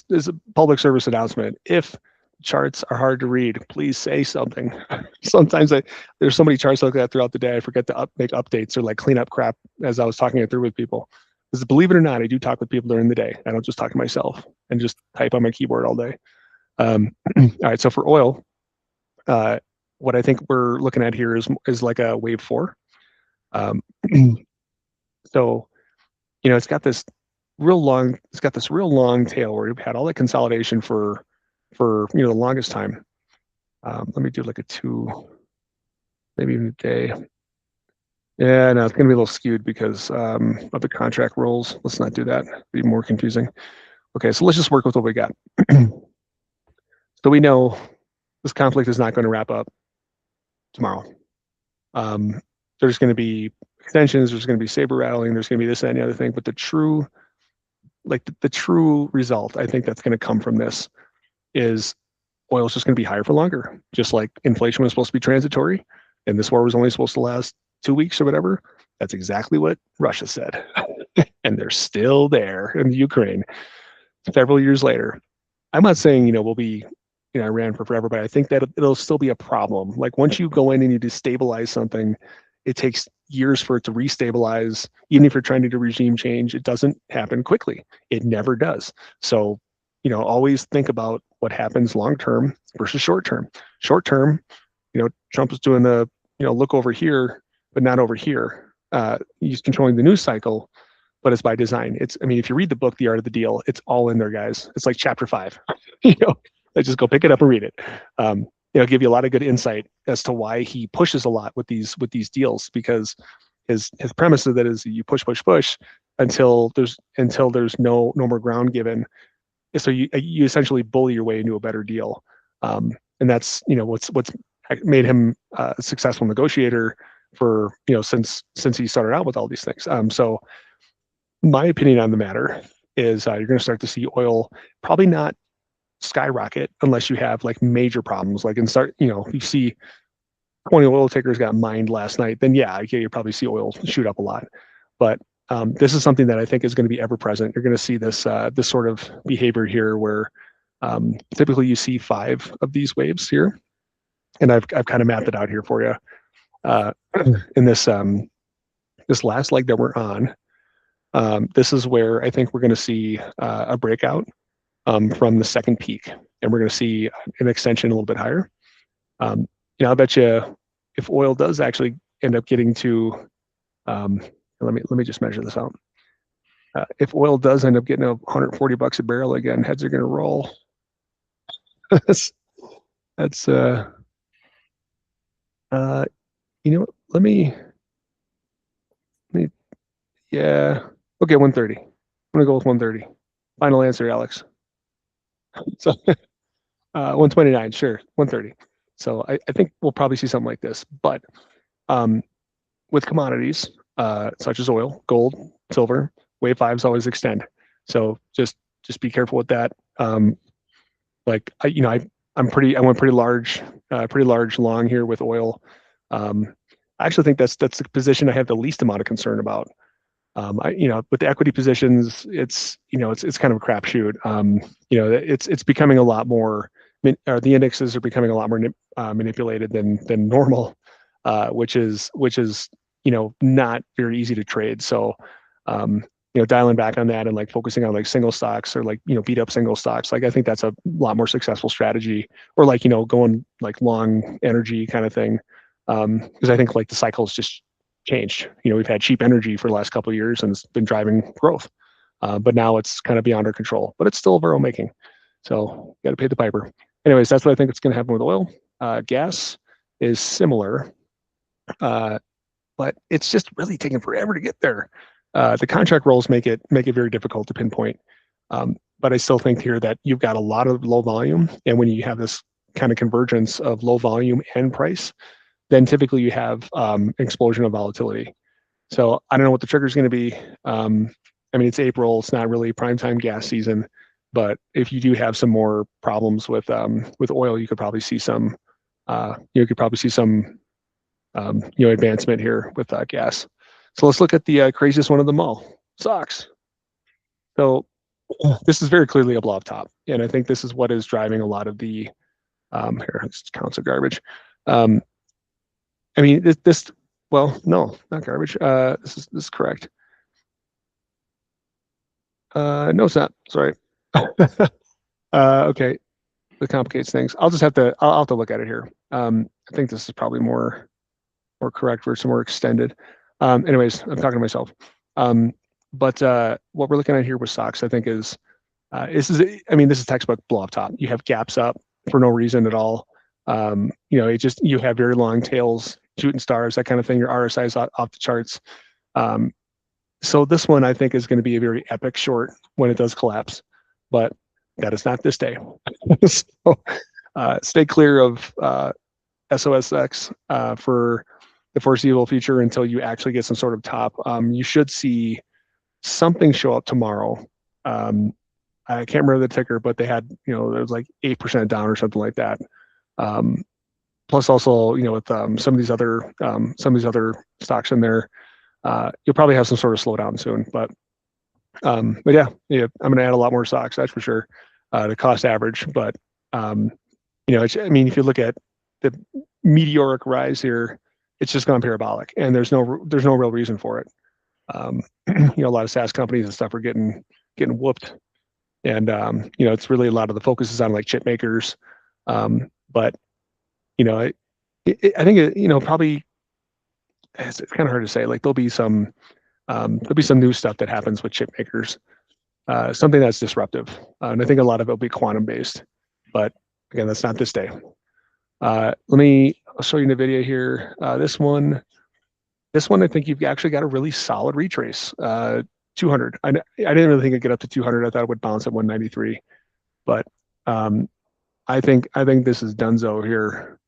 this is a public service announcement. If charts are hard to read, please say something. Sometimes there's so many charts I look at throughout the day, I forget to make updates or like clean up crap as I was talking it through with people. Because believe it or not, I do talk with people during the day. I don't just talk to myself and just type on my keyboard all day. All right, so for oil, what I think we're looking at here is like a wave 4. So, it's got this real long tail where we've had all that consolidation for the longest time. Let me do like a 2, maybe even a day. Yeah, no, it's going to be a little skewed because of the contract rules. Let's not do that. It'd be more confusing. Okay, so let's just work with what we got. So we know this conflict is not going to wrap up tomorrow. There's going to be extensions. There's going to be saber rattling. There's going to be this, that, and the other thing. But the true result, I think that's going to come from this is oil is just going to be higher for longer. Just like inflation was supposed to be transitory, and this war was only supposed to last 2 weeks or whatever. That's exactly what Russia said. And they're still there in Ukraine several years later. I'm not saying, we'll be in Iran for forever, but I think that it'll still be a problem. Like once you go in and you destabilize something, it takes years for it to restabilize. Even if you're trying to do regime change, it doesn't happen quickly. It never does. So, always think about what happens long term versus short term. Short term, Trump is doing the, look over here, but not over here. He's controlling the news cycle, but it's by design. If you read the book, The Art of the Deal, it's all in there, guys. It's like chapter 5. Let's just go pick it up and read it. Give you a lot of good insight as to why he pushes a lot with these deals, because his premise of that is you push until there's no more ground given. So you essentially bully your way into a better deal, and that's what's made him a successful negotiator for since he started out with all these things. So my opinion on the matter is you're going to start to see oil probably not skyrocket unless you have like major problems, like you see 20 oil takers got mined last night, then yeah, you probably see oil shoot up a lot. But this is something that I think is going to be ever present. You're going to see this sort of behavior here where typically you see 5 of these waves here, and I've kind of mapped it out here for you. In this last leg that we're on, this is where I think we're going to see a breakout from the second peak, and we're going to see an extension a little bit higher. I bet you if oil does actually end up getting to, let me just measure this out. If oil does end up getting $140 a barrel again, heads are going to roll. That's let me, yeah, okay, 130. I'm gonna go with 130. Final answer, Alex. So 129, sure, 130. So I think we'll probably see something like this. But with commodities such as oil, gold, silver, wave 5s always extend. So just be careful with that. I went pretty large long here with oil. I actually think that's the position I have the least amount of concern about. With the equity positions, it's kind of a crapshoot. It's becoming a lot more. The indexes are becoming a lot more manipulated than normal, which is not very easy to trade. So, dialing back on that and like focusing on like single stocks or like beat up single stocks, like I think that's a lot more successful strategy. Or like going like long energy kind of thing, because I think like the cycle's just changed. We've had cheap energy for the last couple of years and it's been driving growth, but now it's kind of beyond our control. But it's still Vero making, so got to pay the piper. Anyways, that's what I think it's going to happen with oil. Gas is similar, but it's just really taking forever to get there. The contract rolls make it very difficult to pinpoint. But I still think here that you've got a lot of low volume, and when you have this kind of convergence of low volume and price, then typically you have an explosion of volatility. So I don't know what the trigger is going to be. It's April; it's not really prime time gas season. But if you do have some more problems with oil, you could probably see some. Advancement here with gas. So let's look at the craziest one of them all, stocks. So this is very clearly a blob top, and I think this is what is driving a lot of the here. This counts of garbage. Well, no, not garbage. This is correct. No, it's not. Sorry. Okay, that complicates things. I'll have to look at it here. I think this is probably more correct versus more extended. Anyways, I'm talking to myself. But what we're looking at here with stocks, I think is this is textbook blow up top. You have gaps up for no reason at all. You have very long tails, shooting stars, that kind of thing. Your RSI is off the charts. So this one I think is going to be a very epic short when it does collapse, but that is not this day. So stay clear of SOSX for the foreseeable future until you actually get some sort of top. You should see something show up tomorrow. I can't remember the ticker, but they had, there was like 8% down or something like that. Plus also, with some of these other stocks in there, you'll probably have some sort of slowdown soon. But yeah, I'm going to add a lot more stocks, that's for sure, to cost average. But if you look at the meteoric rise here, it's just gone parabolic, and there's no real reason for it. A lot of SaaS companies and stuff are getting whooped, and it's really a lot of the focus is on like chip makers. But I think probably it's kind of hard to say. Like there'll be some new stuff that happens with chip makers, something that's disruptive, and I think a lot of it will be quantum based. But again, that's not this day. I'll show you Nvidia here. This one, I think you've actually got a really solid retrace. 200. I didn't really think it'd get up to 200. I thought it would bounce at 193, but I think this is Dunzo here.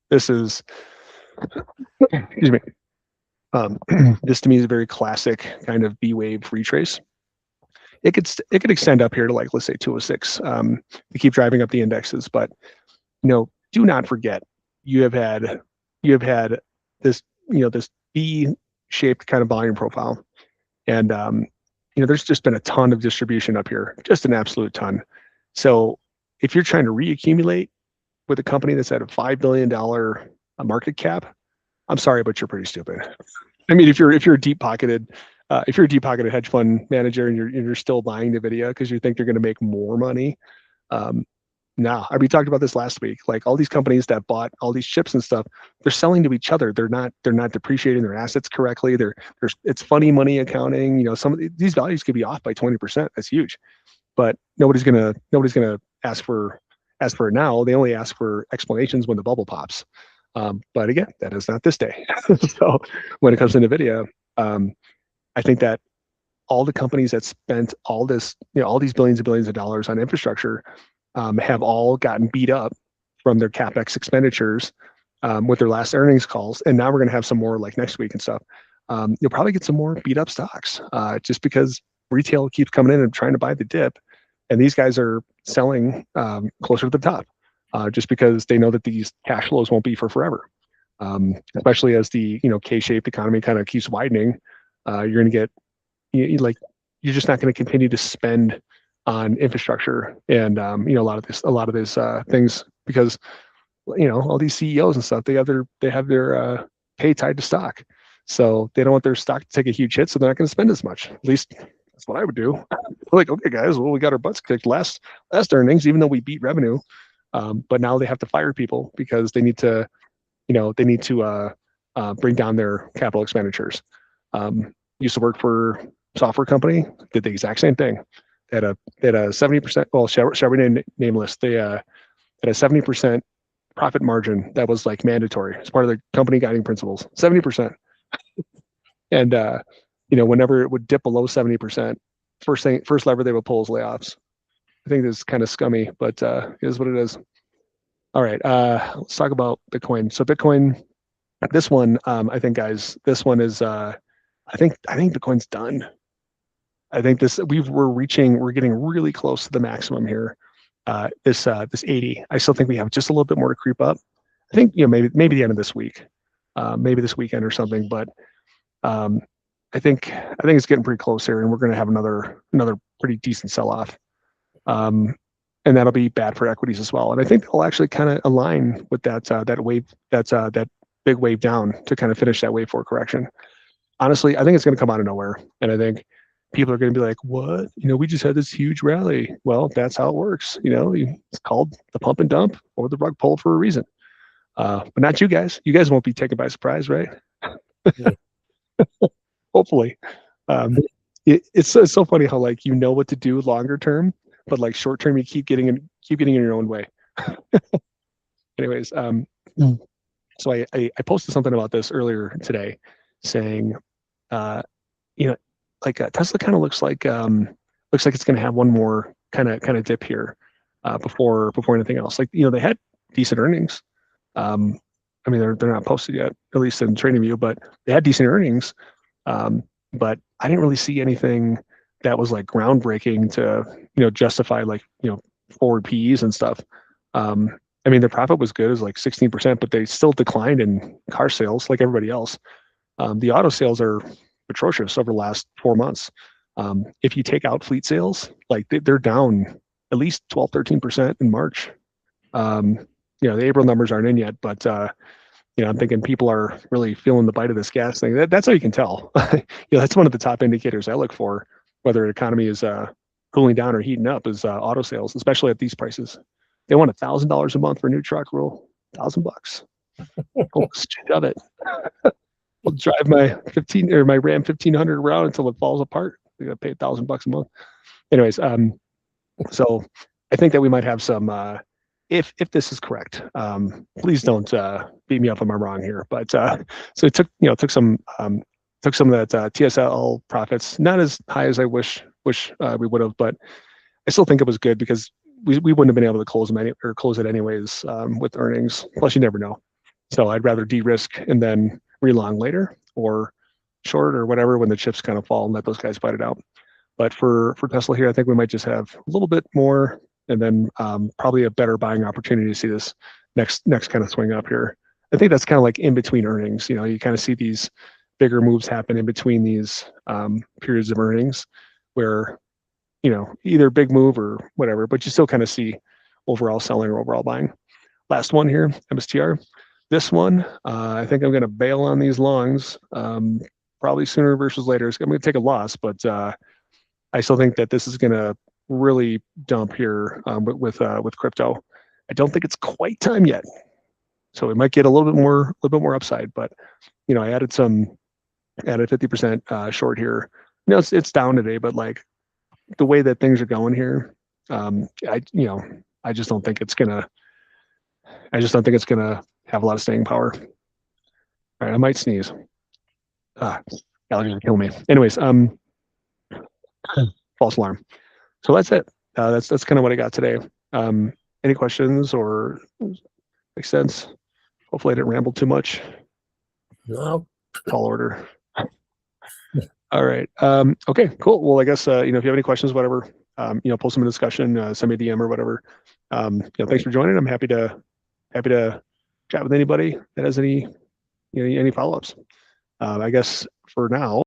This is, excuse me. This to me is a very classic kind of B wave retrace. It could extend up here to like, let's say 206 to keep driving up the indexes, but do not forget you have had this this B-shaped kind of volume profile, and there's just been a ton of distribution up here, just an absolute ton. So if you're trying to reaccumulate with a company that's at a $5 billion market cap, I'm sorry, but you're pretty stupid. If you're a deep-pocketed hedge fund manager and you're still buying Nvidia because you think you're going to make more money, we talked about this last week. Like all these companies that bought all these chips and stuff, they're selling to each other. They're not depreciating their assets correctly. It's funny money accounting. Some of these values could be off by 20%. That's huge, but nobody's gonna ask for it now. They only ask for explanations when the bubble pops. But again, that is not this day. So when it comes to Nvidia, I think that all the companies that spent all this, all these billions and billions of dollars on infrastructure have all gotten beat up from their CapEx expenditures with their last earnings calls. And now we're going to have some more like next week and stuff. You'll probably get some more beat up stocks just because retail keeps coming in and trying to buy the dip. And these guys are selling closer to the top just because they know that these cash flows won't be for forever, especially as the K-shaped economy kind of keeps widening. you're going to get you're just not going to continue to spend on infrastructure and a lot of these things, because all these CEOs and stuff, they have their pay tied to stock, so they don't want their stock to take a huge hit, so they're not going to spend as much. At least that's what I would do. Like, okay, guys, well, we got our butts kicked last earnings, even though we beat revenue, but now they have to fire people because they need to bring down their capital expenditures. Used to work for a software company, did the exact same thing. They had a 70%. Well, shall we nameless? They had a 70% profit margin that was like mandatory. It's part of the company guiding principles. 70%, and whenever it would dip below 70%, first lever they would pull is layoffs. I think this is kind of scummy, but it is what it is. All right, let's talk about Bitcoin. So Bitcoin, this one, I think, guys, this one is, I think Bitcoin's done. I think we're getting really close to the maximum here. This 80. I still think we have just a little bit more to creep up. I think maybe the end of this week, maybe this weekend or something. But I think it's getting pretty close here, and we're going to have another pretty decent sell-off. And that'll be bad for equities as well. And I think they'll actually kind of align with that wave, that big wave down to kind of finish that wave 4 correction. Honestly, I think it's going to come out of nowhere, and I think people are going to be like, "What? We just had this huge rally." Well, that's how it works. It's called the pump and dump or the rug pull for a reason. But not you guys. You guys won't be taken by surprise, right? Hopefully. It's so funny how what to do longer term, but like short term, you keep getting in your own way. Anyways, so I posted something about this earlier today, saying, Tesla kind of looks like it's going to have one more kind of dip here before anything else. They had decent earnings. I mean, they're not posted yet, at least in TradingView, but they had decent earnings. But I didn't really see anything that was like groundbreaking to justify forward PEs and stuff. I mean, their profit was good, it was like 16%, but they still declined in car sales like everybody else. The auto sales are atrocious over the last 4 months. If you take out fleet sales, they're down at least 12-13% in March. The April numbers aren't in yet, but I'm thinking people are really feeling the bite of this gas thing. That's how you can tell. That's one of the top indicators I look for, whether an economy is cooling down or heating up, is auto sales, especially at these prices. They want $1,000 a month for a new truck rule. $1,000. Oh, shove it. I'll drive my Ram 1500 around until it falls apart. We gotta pay $1,000 a month. Anyways, so I think that we might have some. If this is correct, please don't beat me up if I'm wrong here. But so it took some of that TSL profits, not as high as I wish we would have, but I still think it was good because we wouldn't have been able to close it anyways with earnings. Plus, you never know. So I'd rather de-risk and then re-long later, or short, or whatever, when the chips kind of fall and let those guys fight it out. But for Tesla here, I think we might just have a little bit more, and then probably a better buying opportunity to see this next kind of swing up here. I think that's kind of like in between earnings. You kind of see these bigger moves happen in between these periods of earnings, where either big move or whatever, but you still kind of see overall selling or overall buying. Last one here, MSTR. This one, I think I'm going to bail on these longs, probably sooner versus later. I'm going to take a loss, but I still think that this is going to really dump here with crypto. I don't think it's quite time yet, so we might get a little bit more upside. But I added 50% short here. It's down today, but the way that things are going here, I just don't think it's gonna have a lot of staying power. All right, I might sneeze. Allergies are killing me. Anyways, false alarm. So that's it. That's kind of what I got today. Any questions or make sense? Hopefully I didn't ramble too much. No. Tall order. All right. Okay, cool. Well, I guess, if you have any questions, whatever, post them in discussion, send me a DM or whatever. Thanks for joining. I'm happy to chat with anybody that has any follow-ups. I guess for now,